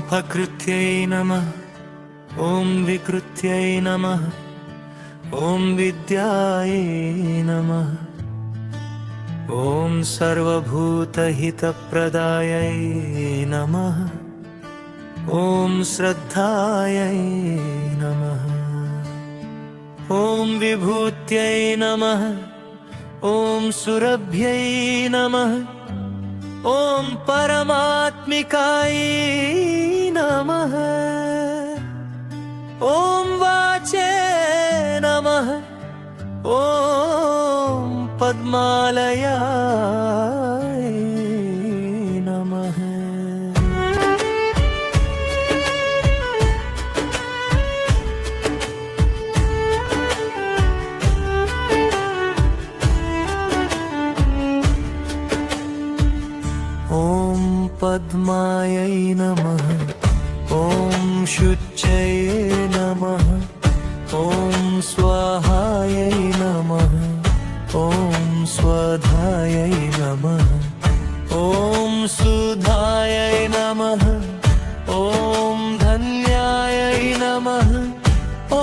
प्रकृत्यै नमः। ॐ विकृत्यै नमः। ॐ विद्यायै नमः। ॐ सर्वभूतहितप्रदायै नमः। ॐ श्रद्धायै नमः। ॐ विभूत्यै नमः। ॐ सुरभ्यै नमः। ॐ परमात्मिकाय नमः। ॐ वाचे नमः। ॐ पद्मालयाय नमः। ॐ पद्मायै नमः। ॐ शुच्यै नमः। ॐ स्वाहायै नमः। ॐ स्वधायै नमः। ॐ सुधायै नमः। ॐ धन्यायै नमः। ॐ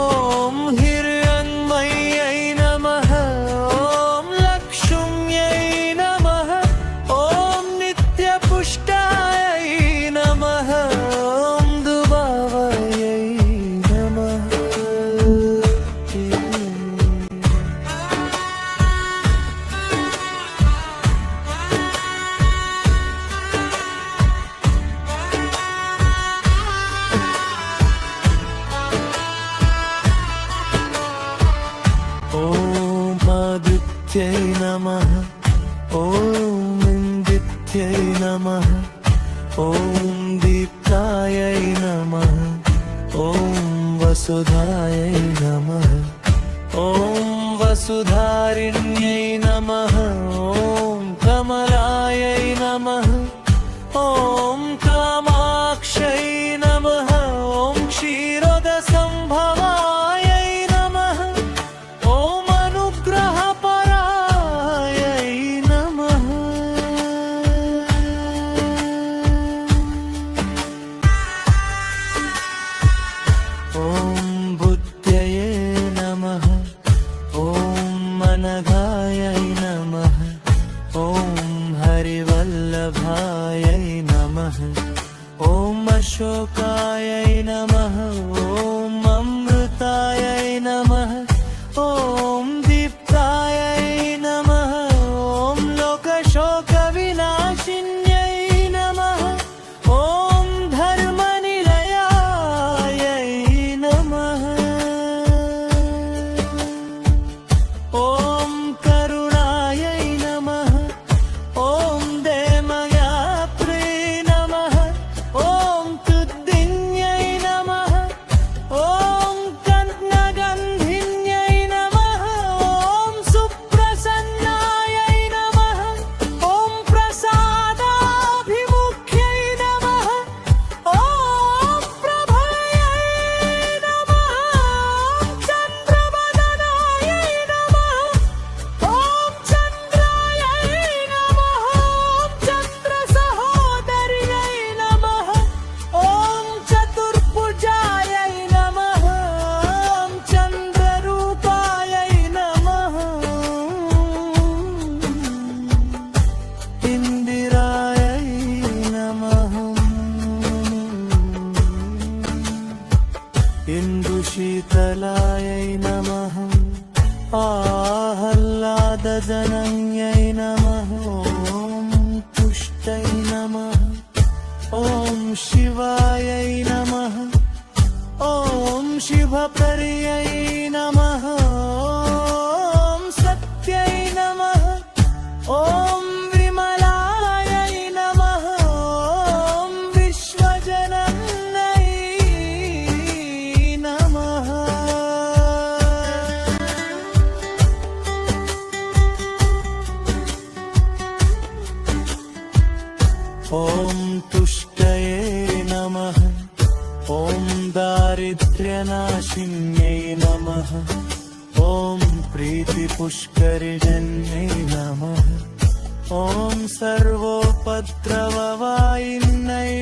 हिरण्मय्यै नमः। ॐ लक्ष्म्यै नमः। ॐ नित्यपुष्टायै नमः। ॐ दुभावयै नमः। ॐ आदित्यै नमः। ॐ इन्द्रित्यै नमः। ॐ दीप्तायै नमः। ॐ वसुधायै नमः। ॐ वसुधारिण्यै नमः। ॐ कमलायै नमः। ॐ कामाक्षै नमः। ॐ क्षीरोदसम्भवायै नमः। ॐ अनुग्रहपरायै नमः। ॐ बुद्धये नमः। ॐ अनघायै नमः। ॐ हरिवल्लभायै नमः। ॐ अशोकायै नमः। ॐ अमृतायै नमः। ॐ दीप्तायै नमः। ॐ लोकशोकविनाशिन्यै नमः। ॐ धर्मनिलयायै नमः। ॐ करुणायै नमः। ॐ देमयात्रे नमः। ॐ तुद्दिन्यै नमः। ॐ कन्नगन्धिन्यै नमः। ॐ सुप्रसन्नायै नमः। ॐ प्रसादाभिमुख्यै नमः। ॐ प्रभयै नमः। चन्द्रवदनायै नमः। ॐ चन्द्रायै नमः। चन्द्रसहोदर्यै नमः। ॐ चतुर्भुजायै नमः। ॐ चन्द्ररूपायै नमः। इन्दिरायै नमः। इन्दुशीतलायै नमः। आहल्लादजनन्यै नमः। ॐ पुष्टै नमः। ॐ शिवायै नमः। ॐ शिवपर्यै नमः। ॐ सत्यै नमः। ॐ विमलायै नमः। ॐ विश्वजनन्यै नमः। ॐ तुष्टये नमः। ॐ दारिद्र्यनाशिन्यै नमः। ॐ प्रीतिपुष्करिजन्यै नमः। ॐ सर्वोपद्रववायिन्यै